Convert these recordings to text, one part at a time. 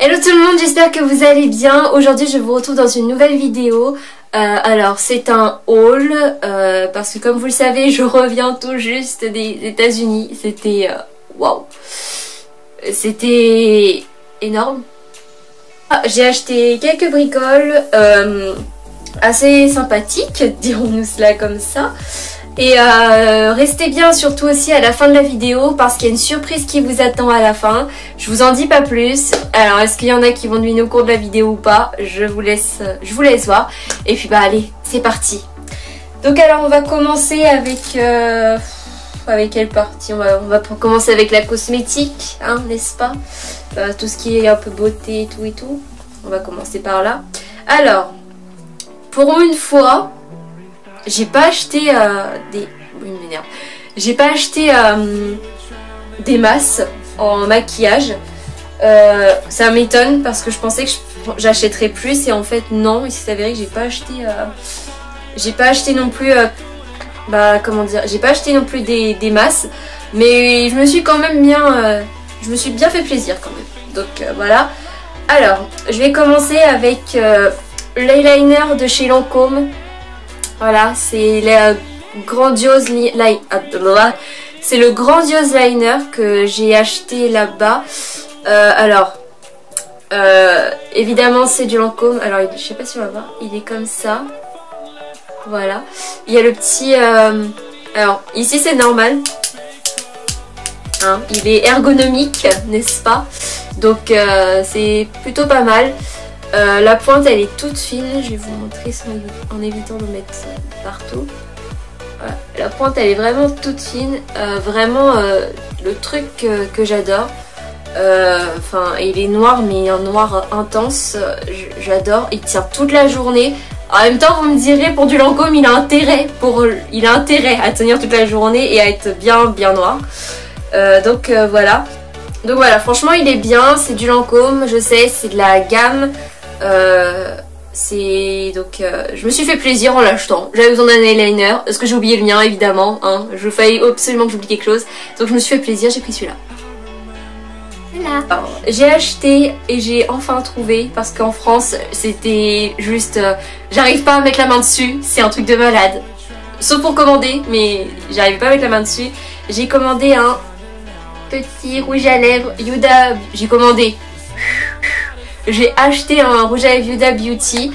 Hello tout le monde, j'espère que vous allez bien. Aujourd'hui je vous retrouve dans une nouvelle vidéo. Alors c'est un haul parce que comme vous le savez je reviens tout juste des États-Unis. C'était waouh, c'était énorme. J'ai acheté quelques bricoles assez sympathiques, dirons-nous cela comme ça. Et restez bien surtout aussi à la fin de la vidéo parce qu'il y a une surprise qui vous attend à la fin. Je vous en dis pas plus. Alors est-ce qu'il y en a qui vont deviner au cours de la vidéo ou pas? Je vous laisse voir. Et puis bah allez, c'est parti. Donc alors on va commencer avec... avec quelle partie? On va commencer avec la cosmétique, hein, n'est-ce pas? Tout ce qui est un peu beauté et tout. On va commencer par là. Alors, pour une fois... j'ai pas acheté j'ai pas acheté des masses en maquillage. Ça m'étonne parce que je pensais que j'achèterais plus et en fait non, il s'est avéré que j'ai pas acheté non plus j'ai pas acheté non plus des masses, mais je me suis quand même bien je me suis bien fait plaisir quand même. Donc voilà. Alors, je vais commencer avec l'eyeliner de chez Lancôme. Voilà, c'est le grandiose liner que j'ai acheté là-bas. Évidemment c'est du Lancôme. Alors je sais pas si on va voir, il est comme ça. Voilà, il y a le petit... alors ici c'est normal, hein, il est ergonomique, n'est-ce pas? Donc c'est plutôt pas mal. La pointe elle est toute fine, je vais vous montrer en évitant de mettre partout. Voilà. La pointe elle est vraiment toute fine, vraiment le truc que j'adore. Il est noir mais un noir intense, j'adore, il tient toute la journée. En même temps vous me direz, pour du Lancôme il a intérêt à tenir toute la journée et à être bien noir. Voilà. Donc voilà, franchement il est bien, c'est du Lancôme, je sais, c'est de la gamme. Je me suis fait plaisir en l'achetant. J'avais besoin d'un eyeliner. Est-ce que j'ai oublié le mien? Évidemment, hein. Je faillis absolument que j'oublie quelque chose. Donc je me suis fait plaisir, j'ai pris celui-là. Voilà. J'ai acheté et j'ai enfin trouvé, parce qu'en France c'était juste... j'arrive pas à mettre la main dessus, c'est un truc de malade. Sauf pour commander, mais j'arrive pas à mettre la main dessus. J'ai commandé un petit rouge à lèvres Huda. J'ai acheté un rouge à lèvres Huda Beauty.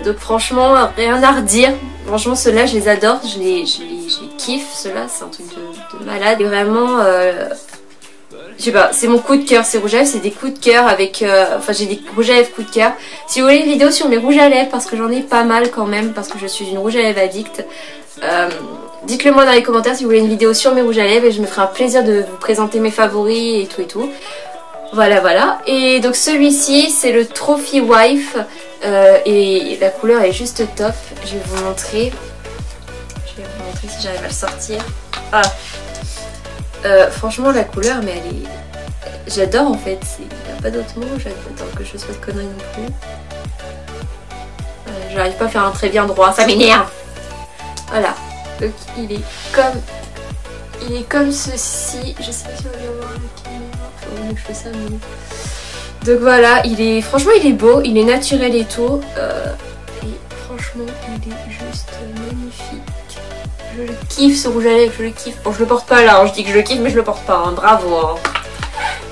Donc franchement, rien à redire. Franchement, ceux-là, je les adore. Je les kiffe. Ceux-là, c'est un truc de malade. Et vraiment, je sais pas, c'est mon coup de cœur. Ces rouges à lèvres, c'est des coups de cœur avec... j'ai des rouges à lèvres coup de cœur. Si vous voulez une vidéo sur mes rouges à lèvres, parce que j'en ai pas mal quand même, parce que je suis une rouge à lèvres addict, dites-le moi dans les commentaires si vous voulez une vidéo sur mes rouges à lèvres et je me ferai un plaisir de vous présenter mes favoris et tout. Voilà. Et donc celui-ci c'est le Trophy Wife et la couleur est juste top. Je vais vous montrer si j'arrive à le sortir. Franchement la couleur, mais elle est... j'adore en fait, il n'y a pas d'autre mot. J'attends que je fasse pas de conneries non plus. J'arrive pas à faire un trait bien droit, ça m'énerve. Voilà, donc il est comme ceci. Je sais pas si on va bien voir la caméra. Que je fais ça, mais... Donc voilà, franchement il est beau, il est naturel et tout. Et franchement il est juste magnifique. Je le kiffe ce rouge à lèvres, je le kiffe. Bon, je le porte pas là, hein. Je dis que je le kiffe mais je le porte pas, hein. Bravo, hein.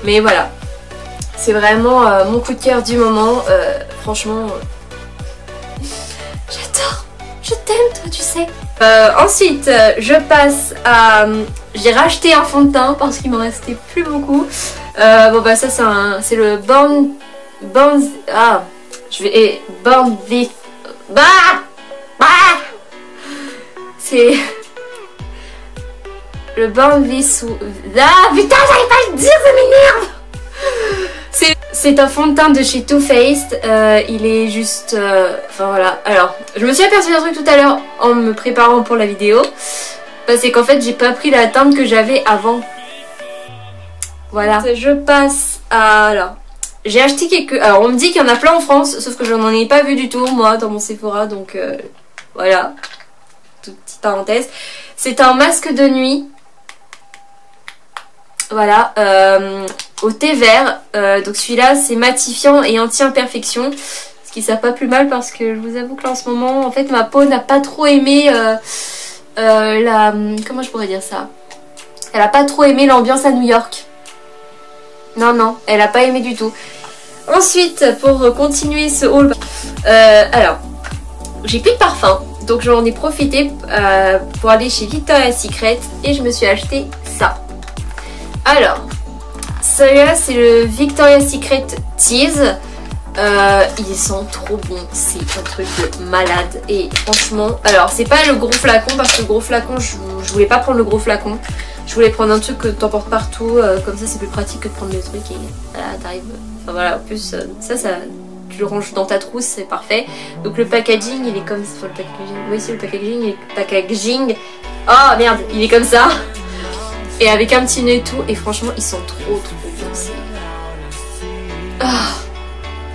Mais voilà, c'est vraiment mon coup de cœur du moment. Franchement, j'adore. Je t'aime toi, tu sais. Ensuite, je passe à... j'ai racheté un fond de teint parce qu'il m'en restait plus beaucoup. Ça c'est le Born This... c'est le Born This... putain, j'arrive pas à le dire, ça m'énerve. C'est un fond de teint de chez Too Faced. Il est juste... voilà. Alors, je me suis aperçue d'un truc tout à l'heure en me préparant pour la vidéo. C'est qu'en fait, j'ai pas pris la teinte que j'avais avant. Voilà. Je passe à... Alors, j'ai acheté quelques... Alors, on me dit qu'il y en a plein en France, sauf que je n'en ai pas vu du tout, moi, dans mon Sephora. Donc, voilà. Toute petite parenthèse. C'est un masque de nuit. Voilà. au thé vert. Donc celui-là c'est matifiant et anti-imperfection. Ce qui ça pas plus mal parce que je vous avoue que là en ce moment en fait ma peau n'a pas trop aimé comment je pourrais dire ça, elle a pas trop aimé l'ambiance à New York. Non, elle a pas aimé du tout. Ensuite, pour continuer ce haul, alors, j'ai plus de parfum, donc j'en ai profité pour aller chez Victoria's Secret et je me suis acheté ça. Alors, celui-là c'est le Victoria's Secret Tease. Ils sont trop bons, c'est un truc de malade et franchement, alors c'est pas le gros flacon parce que le gros flacon je voulais pas prendre le gros flacon, je voulais prendre un truc que t'emportes partout, comme ça c'est plus pratique que de prendre le truc et voilà t'arrives, enfin voilà en plus ça tu le ranges dans ta trousse, c'est parfait. Donc le packaging il est comme ça, le packaging, oui c'est le packaging, oh merde il est comme ça et avec un petit nez et tout et franchement ils sont trop bons,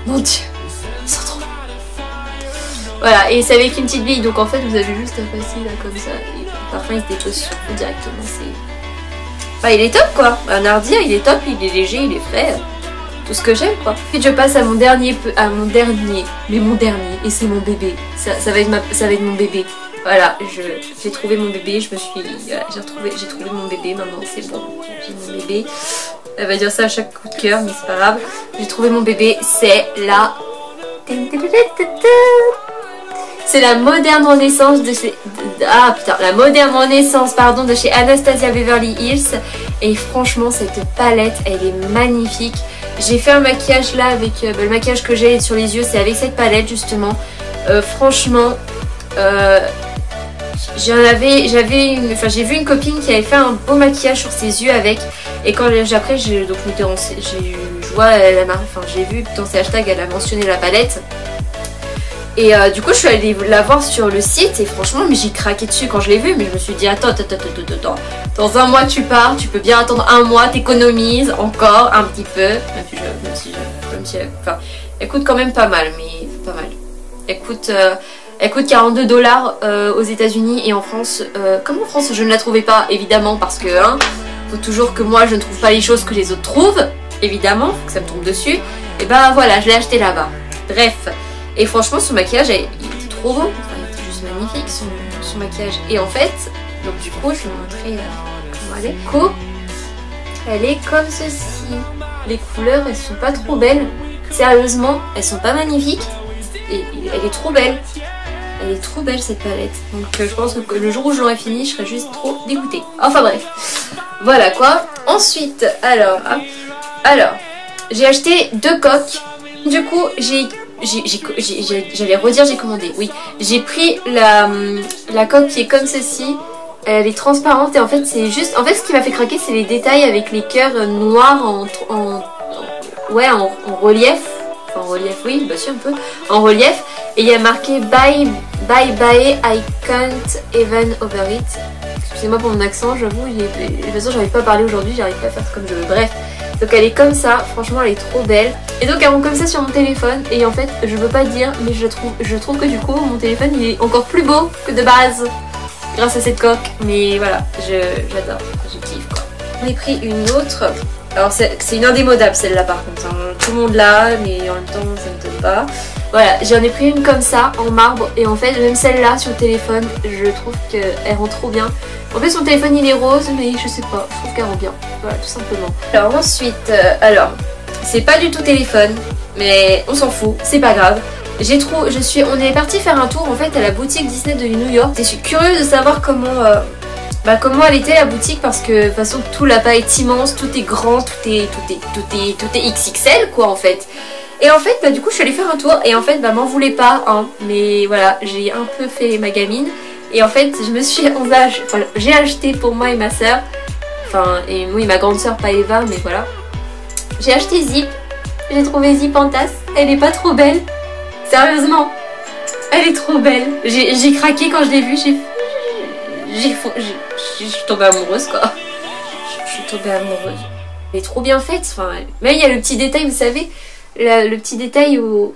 mon dieu, ils sont trop bons. Voilà, et c'est avec une petite bille, donc en fait vous avez juste à passer là comme ça, et le parfum il se dépose sur vous directement, c'est... Enfin il est top quoi, un Nardia il est top, il est léger, il est frais, tout ce que j'aime quoi. Ensuite je passe à mon dernier, et c'est mon bébé, ça va être mon bébé. Voilà, j'ai trouvé mon bébé, j'ai trouvé mon bébé, maman c'est bon, j'ai mon bébé. Elle va dire ça à chaque coup de cœur, mais c'est pas grave. J'ai trouvé mon bébé, c'est la... C'est la moderne renaissance de chez... la moderne renaissance, pardon, de chez Anastasia Beverly Hills. Et franchement, cette palette, elle est magnifique. J'ai fait un maquillage là avec... le maquillage que j'ai sur les yeux, c'est avec cette palette justement. Franchement... j'ai vu une copine qui avait fait un beau maquillage sur ses yeux avec, et quand après j'ai vu dans ses hashtags elle a mentionné la palette et du coup je suis allée la voir sur le site et franchement mais j'ai craqué dessus quand je l'ai vue, mais je me suis dit attends, dans un mois tu pars, tu peux bien attendre un mois, t'économises encore un petit peu, même si elle coûte quand même pas mal, mais pas mal, elle coûte 42 $ aux États-Unis et en France, comme en France je ne la trouvais pas évidemment parce que faut toujours que moi je ne trouve pas les choses que les autres trouvent, évidemment, faut que ça me tombe dessus. Et bah voilà, je l'ai acheté là-bas. Bref, et franchement son maquillage il était trop beau, enfin, il était juste magnifique son maquillage. Et en fait, donc du coup je vais vous montrer comment elle est. Elle est comme ceci. Les couleurs elles sont pas trop belles, sérieusement elles sont pas magnifiques et elle est trop belle. Elle est trop belle cette palette, donc je pense que le jour où je l'aurai fini je serai juste trop dégoûtée. Enfin bref, voilà quoi. Ensuite, alors j'ai acheté 2 coques. Du coup j'allais redire j'ai commandé, oui. J'ai pris la coque qui est comme ceci. Elle est transparente et en fait c'est juste... En fait ce qui m'a fait craquer c'est les détails avec les cœurs noirs en relief. En relief, oui, bah si un peu. En relief. Et il y a marqué bye, I can't even over it. Excusez-moi pour mon accent, j'avoue, de toute façon j'arrive pas à parler aujourd'hui, j'arrive pas à faire comme je veux. Bref, donc elle est comme ça, franchement elle est trop belle. Et donc elle rend comme ça sur mon téléphone. Et en fait, je veux pas dire, mais je trouve que du coup mon téléphone il est encore plus beau que de base grâce à cette coque. Mais voilà, j'adore, je kiffe quoi. J'en ai pris une autre. Alors c'est une indémodable celle-là par contre, tout le monde l'a, mais en même temps ça me donne pas. Voilà, j'en ai pris une comme ça en marbre et en fait même celle-là sur le téléphone, je trouve qu'elle rend trop bien. En fait son téléphone il est rose mais je sais pas, je trouve qu'elle rend bien, voilà tout simplement. Alors ensuite, c'est pas du tout téléphone, mais on s'en fout, c'est pas grave. On est parti faire un tour en fait à la boutique Disney de New York. Je suis curieuse de savoir comment elle était la boutique parce que de toute façon tout là-bas est immense, tout est grand, tout est XXL quoi en fait. Et en fait du coup je suis allée faire un tour et en fait m'en voulez pas mais voilà j'ai un peu fait ma gamine et en fait j'ai acheté pour moi et ma soeur, et oui ma grande soeur pas Eva mais voilà. J'ai acheté Zip, j'ai trouvé Zip en tasse, elle est pas trop belle, sérieusement, elle est trop belle. J'ai craqué quand je l'ai vue, je suis tombée amoureuse quoi. Je suis tombée amoureuse. Elle est trop bien faite. Mais il y a le petit détail, vous savez, le petit détail où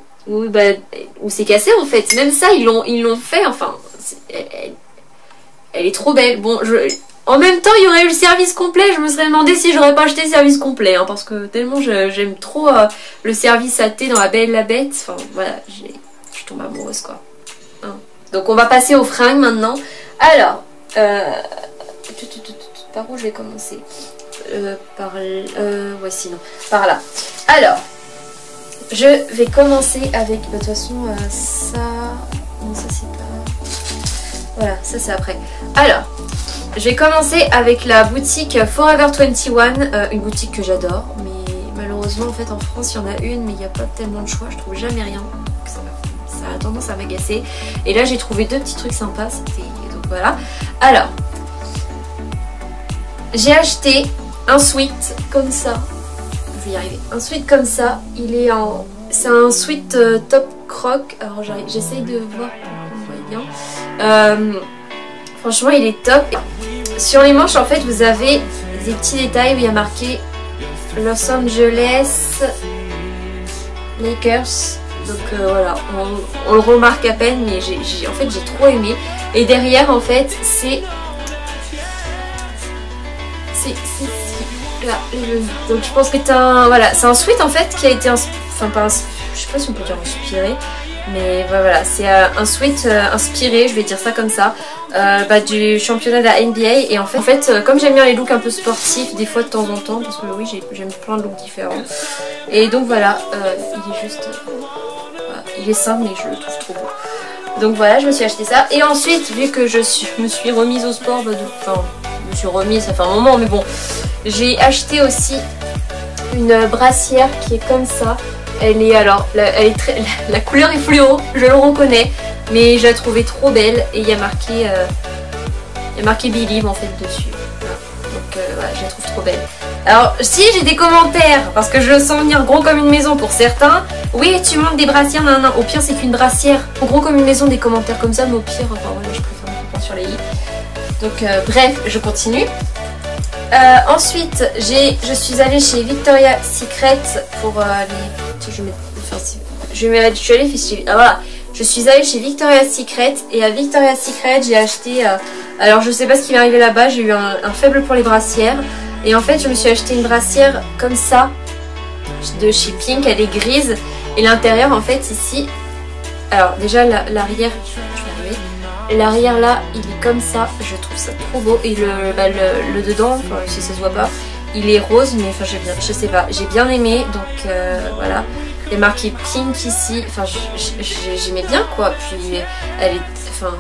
c'est cassé en fait. Même ça ils l'ont fait. Elle est trop belle. Bon, En même temps, il y aurait eu le service complet. Je me serais demandé si j'aurais pas acheté le service complet. Hein, parce que tellement j'aime trop le service à thé dans La Belle et la Bête. Enfin, voilà, je tombe amoureuse, quoi. Hein. Donc, on va passer aux fringues maintenant. Alors, par où je vais commencer ouais, sinon, par là. Alors, je vais commencer avec... de toute façon, ça... Non, ça, c'est pas... Voilà, ça, c'est après. Alors... Je vais commencer avec la boutique Forever 21, une boutique que j'adore, mais malheureusement en fait en France il y en a une mais il n'y a pas tellement de choix, je trouve jamais rien, ça a tendance à m'agacer. Et là j'ai trouvé deux petits trucs sympas, donc voilà. Alors, j'ai acheté un sweat comme ça, je vais y arriver, un sweat comme ça, il est en... c'est un sweat top croc, alors j'essaye de voir, vous voyez bien. Franchement il est top. Sur les manches en fait vous avez des petits détails où il y a marqué Los Angeles Lakers. Donc voilà, on le remarque à peine mais en fait j'ai trop aimé. Et derrière en fait c'est là, donc je pense que voilà, c'est un sweat en fait qui a été enfin pas je sais pas si on peut dire inspiré. Mais voilà, c'est un sweat inspiré, je vais dire ça comme ça, du championnat de la NBA. Et en fait comme j'aime bien les looks un peu sportifs, des fois de temps en temps, parce que oui, j'aime plein de looks différents. Et donc voilà, il est juste... voilà, il est simple, mais je le trouve trop beau. Donc voilà, je me suis acheté ça. Et ensuite, vu que me suis remise au sport, enfin, je me suis remise, ça fait un moment, mais bon, j'ai acheté aussi une brassière qui est comme ça. Elle est alors, la couleur est fluo, je le reconnais, mais je la trouvais trop belle et il y a marqué Believe en fait dessus. Voilà. Donc voilà, je la trouve trop belle. Alors si j'ai des commentaires, parce que je le sens venir gros comme une maison pour certains, oui tu montes des brassières, non, au pire c'est qu'une brassière. Gros comme une maison des commentaires comme ça, mais au pire, enfin voilà, je préfère me prendre sur les i. Donc bref, je continue. Ensuite, je suis allée chez Victoria's Secret pour les... Je suis allée chez Victoria's Secret et à Victoria's Secret j'ai acheté... alors je sais pas ce qui m'est arrivé là-bas, j'ai eu un faible pour les brassières. Et en fait je me suis acheté une brassière comme ça, de chez Pink, elle est grise. Et l'intérieur en fait ici... Alors déjà l'arrière... L'arrière là, il est comme ça, je trouve ça trop beau. Et le dedans, enfin, si ça se voit pas, il est rose, mais enfin je sais pas, j'ai bien aimé, donc voilà. Il est marqué Pink ici, enfin j'aimais bien quoi. Puis elle est, enfin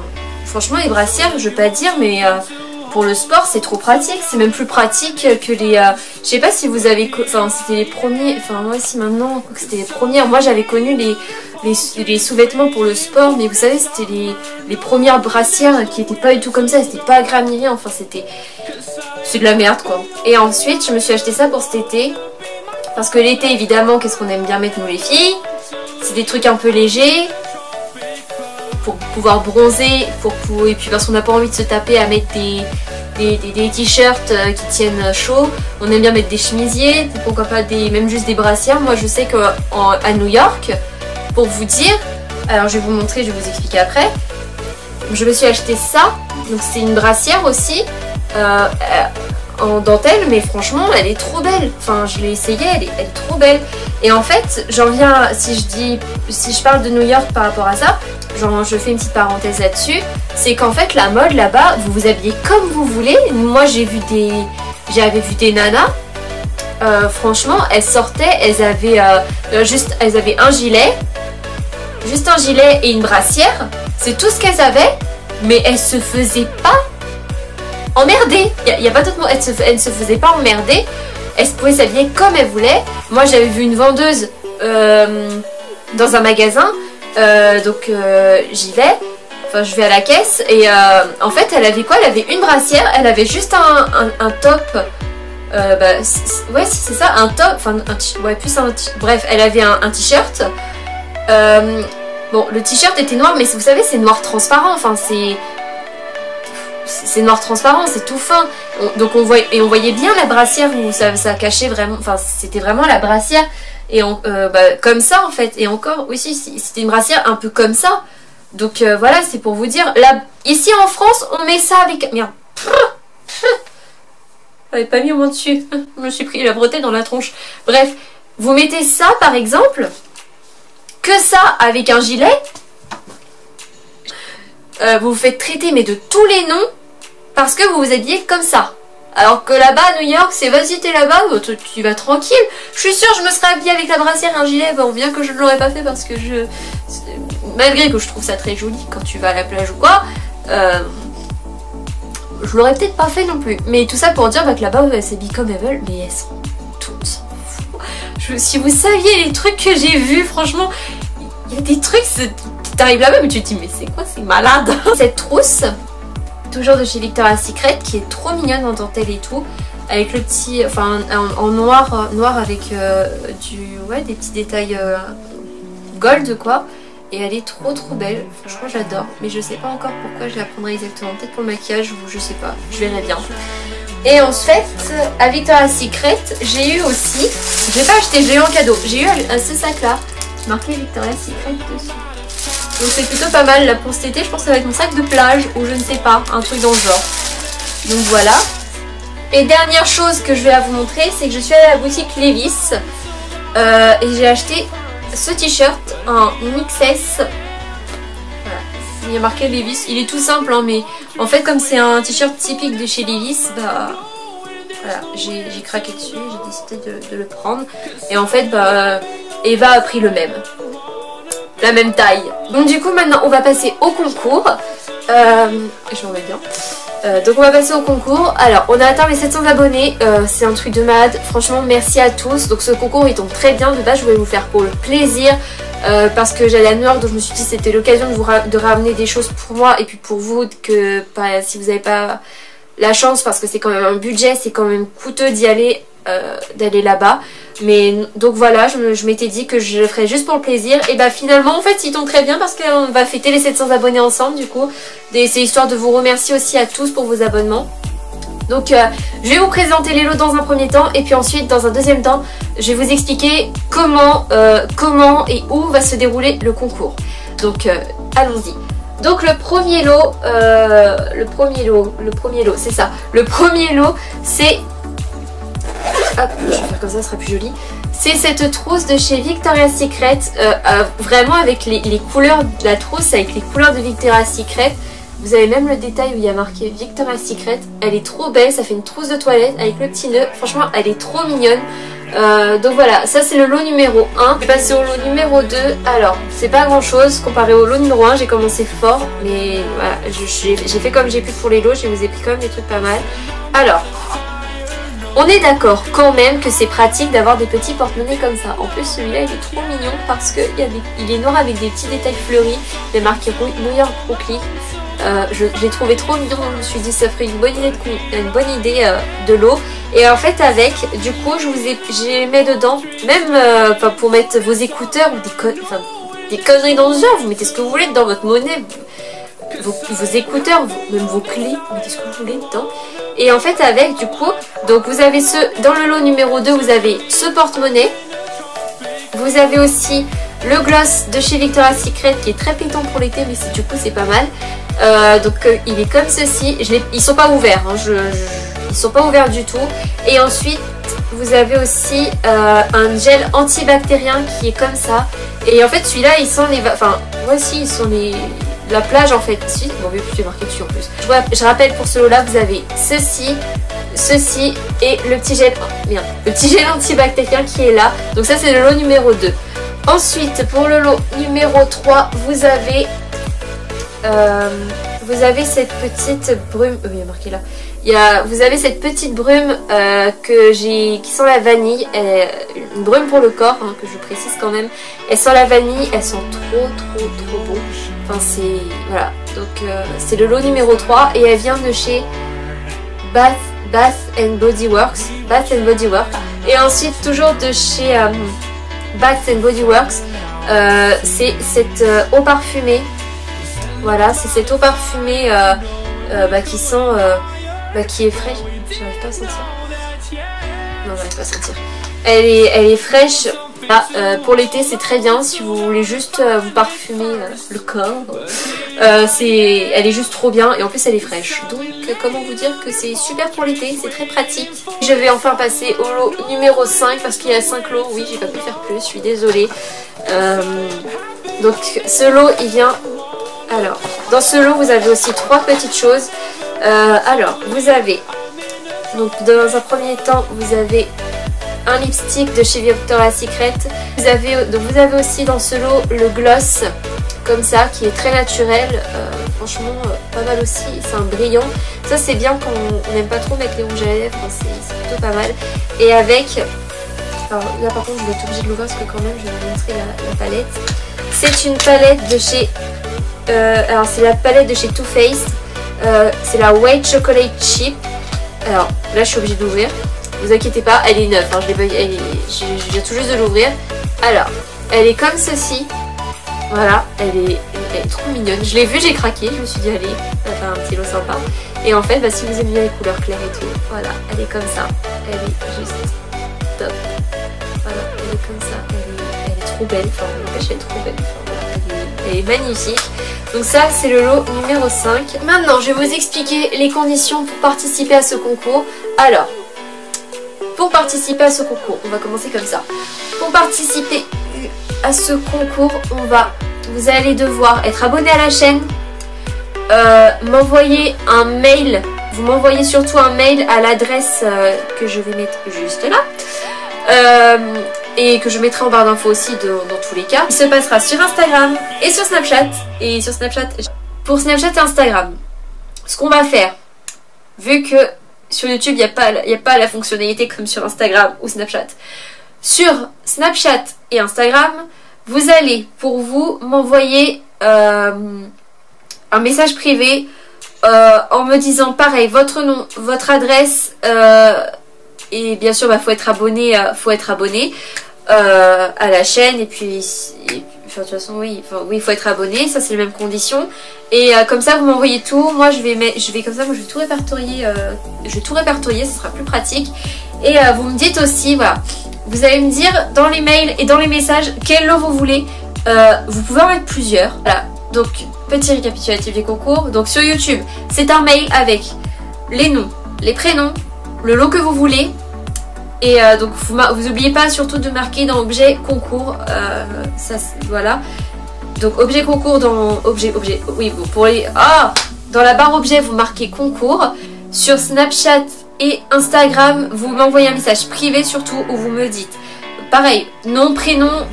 franchement les brassières, je vais pas dire, mais pour le sport c'est trop pratique, c'est même plus pratique que les... je sais pas si vous avez... Enfin c'était les premiers, enfin moi aussi maintenant, c'était les premières, moi j'avais connu les sous-vêtements pour le sport, mais vous savez c'était les premières brassières qui étaient pas du tout comme ça, c'était pas agréable ni rien, enfin c'est de la merde quoi. Et ensuite je me suis acheté ça pour cet été, parce que l'été évidemment qu'est-ce qu'on aime bien mettre nous les filles, c'est des trucs un peu légers, pour pouvoir bronzer, et puis parce qu'on n'a pas envie de se taper à mettre des t-shirts qui tiennent chaud, on aime bien mettre des chemisiers, pourquoi pas même juste des brassières. Moi je sais qu'à New York, pour vous dire, alors je vais vous montrer, je vais vous expliquer après, je me suis acheté ça, donc c'est une brassière aussi, en dentelle, mais franchement elle est trop belle, enfin je l'ai essayée, elle est trop belle. Et en fait j'en viens, si je parle de New York par rapport à ça, genre je fais une petite parenthèse là-dessus, c'est qu'en fait la mode là-bas, vous vous habillez comme vous voulez. Moi j'avais vu des nanas, franchement elles sortaient, elles avaient un gilet, juste un gilet et une brassière, c'est tout ce qu'elles avaient, mais elles se faisaient pas emmerder, il y a pas d'autre mot, elles ne se faisaient pas emmerder, elles pouvaient s'habiller comme elles voulaient. Moi j'avais vu une vendeuse dans un magasin, donc j'y vais, enfin je vais à la caisse et en fait elle avait quoi, elle avait une brassière, elle avait juste un top, ouais c'est ça, un top, enfin ouais plus un bref, elle avait un t-shirt, bon le t-shirt était noir, mais vous savez c'est noir transparent, enfin c'est noir transparent, c'est tout fin, donc on voyait bien la brassière où ça cachait vraiment, enfin c'était vraiment la brassière. Et comme ça en fait, et encore aussi c'était une brassière un peu comme ça, donc voilà, c'est pour vous dire, là ici en France on met ça avec, merde, J'avais pas mis au moins dessus. Je me suis pris la bretelle dans la tronche. Bref, vous mettez ça par exemple, que ça avec un gilet. Vous vous faites traiter mais de tous les noms parce que vous vous habillez comme ça. Alors que là-bas à New York, c'est vas-y t'es là-bas, tu vas tranquille. Je suis sûre je me serais habillée avec la brassière et un gilet, bon bien que je ne l'aurais pas fait parce que malgré que je trouve ça très joli quand tu vas à la plage ou quoi, je l'aurais peut-être pas fait non plus. Mais tout ça pour dire que là-bas elles s'habillent comme elles veulent, mais elles sont toutes s'en foutent. Si vous saviez les trucs que j'ai vus, franchement, il y a des trucs, t'arrives là-bas mais tu te dis mais c'est quoi, c'est malade. Cette trousse, toujours de chez Victoria's Secret, qui est trop mignonne en dentelle et tout, avec le petit, enfin en noir avec des petits détails gold quoi. Et elle est trop belle, franchement j'adore. Mais je sais pas encore pourquoi je la prendrai exactement, peut-être pour le maquillage ou je sais pas, je verrai bien. Et en fait, à Victoria's Secret, j'ai eu aussi, je l'ai pas acheté, je l'ai eu en cadeau, j'ai eu ce sac là, marqué Victoria's Secret dessus. Donc c'est plutôt pas mal là pour cet été, je pense que ça va être mon sac de plage ou je ne sais pas, un truc dans le genre. Donc voilà. Et dernière chose que je vais vous montrer, c'est que je suis allée à la boutique Levi's et j'ai acheté ce t-shirt en XS. Voilà. Il y a marqué Levi's, il est tout simple hein, mais en fait comme c'est un t-shirt typique de chez Levi's, bah voilà, j'ai craqué dessus, j'ai décidé de le prendre. Et en fait bah Eva a pris le même. La même taille. Donc du coup maintenant on va passer au concours. Je m'en mets bien. Donc on va passer au concours. Alors on a atteint les 700 abonnés. C'est un truc de malade. Franchement merci à tous. Donc ce concours il tombe très bien. De base je voulais vous faire pour le plaisir. Parce que j'allais à New York. Donc je me suis dit c'était l'occasion de ramener des choses pour moi. Et puis pour vous que si vous n'avez pas la chance. Parce que c'est quand même un budget. C'est quand même coûteux d'y aller. D'aller là-bas. Mais donc voilà, je m'étais dit que je le ferais juste pour le plaisir. Et bah finalement en fait il tombe très bien parce qu'on va fêter les 700 abonnés ensemble du coup. C'est histoire de vous remercier aussi à tous pour vos abonnements. Donc je vais vous présenter les lots dans un premier temps. Et puis ensuite dans un deuxième temps je vais vous expliquer comment et où va se dérouler le concours. Donc allons-y. Donc le premier lot, c'est ça. Le premier lot c'est... Hop, je vais faire comme ça, ça sera plus joli. C'est cette trousse de chez Victoria's Secret, vraiment avec les couleurs de la trousse, avec les couleurs de Victoria's Secret. Vous avez même le détail où il y a marqué Victoria's Secret. Elle est trop belle, ça fait une trousse de toilette avec le petit nœud. Franchement, elle est trop mignonne. Donc voilà, ça c'est le lot numéro 1. Je vais passer au lot numéro 2. Alors, c'est pas grand chose comparé au lot numéro 1. J'ai commencé fort, mais voilà, j'ai fait comme j'ai pu pour les lots. Je vous ai pris quand même des trucs pas mal. Alors... on est d'accord quand même que c'est pratique d'avoir des petits porte-monnaies comme ça. En plus celui-là il est trop mignon parce que il est noir avec des petits détails fleuris. Il est marqué New York Brooklyn. Je l'ai trouvé trop mignon, je me suis dit ça ferait une bonne idée de lot. Et en fait avec, du coup j'ai mis dedans, même pour mettre vos écouteurs ou des conneries dans le genre, vous mettez ce que vous voulez dans votre monnaie. Vos écouteurs, même vos clés, vous mettez ce que vous voulez dedans. Et en fait avec du coup, donc vous avez dans le lot numéro 2 vous avez ce porte-monnaie. Vous avez aussi le gloss de chez Victoria's Secret qui est très pétant pour l'été mais du coup c'est pas mal. Donc il est comme ceci, ils sont pas ouverts, hein, ils sont pas ouverts du tout. Et ensuite vous avez aussi un gel antibactérien qui est comme ça. Et en fait celui-là il sent les... enfin voici ils sont la plage en fait, si, bon mais plus marqué dessus en plus. Je rappelle pour ce lot là vous avez ceci et le petit gel, le petit gel antibactérien qui est là. Donc ça c'est le lot numéro 2. Ensuite pour le lot numéro 3 vous avez cette petite brume, il y a marqué là. Vous avez cette petite brume qui sent la vanille, une brume pour le corps hein, que je précise quand même. Elle sent la vanille, elle sent trop bon. Enfin c'est voilà, donc c'est le lot numéro 3 et elle vient de chez Bath and Body Works. Et ensuite toujours de chez Bath and Body Works, c'est cette eau parfumée. Voilà, c'est cette eau parfumée qui sent qui est fraîche. J'arrive pas à sentir. Non, j'arrive pas à sentir. Elle est fraîche. Pour l'été c'est très bien si vous voulez juste vous parfumer le corps. Elle est juste trop bien et en plus elle est fraîche. Donc comment vous dire que c'est super pour l'été, c'est très pratique. Je vais enfin passer au lot numéro 5 parce qu'il y a 5 lots. Oui, j'ai pas pu faire plus, je suis désolée. Donc ce lot il vient... Alors, dans ce lot vous avez aussi 3 petites choses. Alors, vous avez... Donc dans un premier temps, vous avez un lipstick de chez Victoria's Secret. Vous avez aussi dans ce lot le gloss, comme ça, qui est très naturel. Franchement, pas mal aussi. C'est un brillant. Ça, c'est bien quand on n'aime pas trop mettre les rouges à lèvres. C'est plutôt pas mal. Et avec... Alors là, par contre, je vais être obligée de l'ouvrir parce que quand même, je vais vous montrer la palette. C'est une palette de chez... alors, c'est la palette de chez Too Faced. C'est la White Chocolate Chip. Alors, là, je suis obligée de l'ouvrir. Vous inquiétez pas, elle est neuve. Hein, je viens tout juste de l'ouvrir. Alors, elle est comme ceci. Voilà, elle est trop mignonne. Je l'ai vue, j'ai craqué. Je me suis dit, allez, on va faire un petit lot sympa. Et en fait, bah, si vous aimez bien les couleurs claires et tout, voilà, elle est comme ça. Elle est juste top. Voilà, elle est comme ça. Elle est trop belle. Enfin, n'empêche, elle est trop belle. Enfin, voilà, elle est magnifique. Donc ça, c'est le lot numéro 5. Maintenant, je vais vous expliquer les conditions pour participer à ce concours. Alors, pour participer à ce concours, on va commencer comme ça. Pour participer à ce concours, vous allez devoir être abonné à la chaîne, m'envoyer un mail. Vous m'envoyez surtout un mail à l'adresse que je vais mettre juste là. Et que je mettrai en barre d'infos aussi dans tous les cas. Il se passera sur Instagram et sur Snapchat. Et sur Snapchat, pour Snapchat et Instagram, ce qu'on va faire, vu que sur YouTube, il n'y a pas la fonctionnalité comme sur Instagram ou Snapchat. Sur Snapchat et Instagram, vous allez, pour vous, m'envoyer un message privé en me disant pareil, votre nom, votre adresse, et bien sûr, faut être abonné, à la chaîne. Et puis enfin, de toute façon, oui, il faut être abonné. Ça, c'est les mêmes conditions. Et comme ça, vous m'envoyez tout. Moi, je vais comme ça, moi, je vais tout répertorier. Ce sera plus pratique. Et vous me dites aussi, voilà, vous allez me dire dans les mails et dans les messages quel lot vous voulez. Vous pouvez en mettre plusieurs. Voilà. Donc, petit récapitulatif des concours. Donc, sur YouTube, c'est un mail avec les noms, les prénoms, le lot que vous voulez. Et donc vous n'oubliez pas surtout de marquer dans objet concours, ça voilà. Donc objet concours dans objet, oui, pour les, dans la barre objet vous marquez concours. Sur Snapchat et Instagram vous m'envoyez un message privé surtout où vous me dites pareil, nom, prénom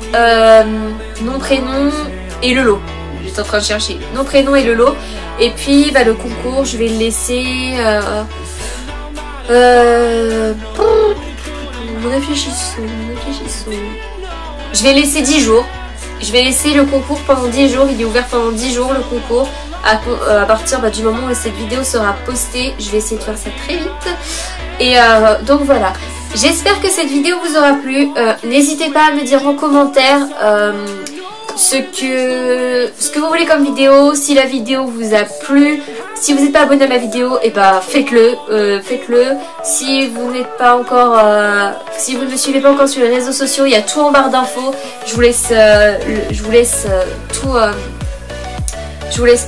et le lot. J'étais en train de chercher nom, prénom et le lot. Et puis bah, le concours je vais le laisser réfléchissons. Je vais laisser 10 jours. Je vais laisser le concours pendant 10 jours. Il est ouvert pendant 10 jours le concours. À partir du moment où cette vidéo sera postée, je vais essayer de faire ça très vite. Et donc voilà. J'espère que cette vidéo vous aura plu. N'hésitez pas à me dire en commentaire ce que vous voulez comme vidéo. Si la vidéo vous a plu. Si vous n'êtes pas abonné à ma vidéo, et bah faites-le. Si vous n'êtes pas encore, si vous ne me suivez pas encore sur les réseaux sociaux, il y a tout en barre d'infos. Je vous laisse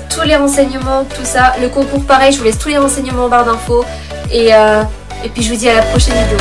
tous les renseignements, tout ça. Le concours pareil, je vous laisse tous les renseignements en barre d'infos. Et puis je vous dis à la prochaine vidéo.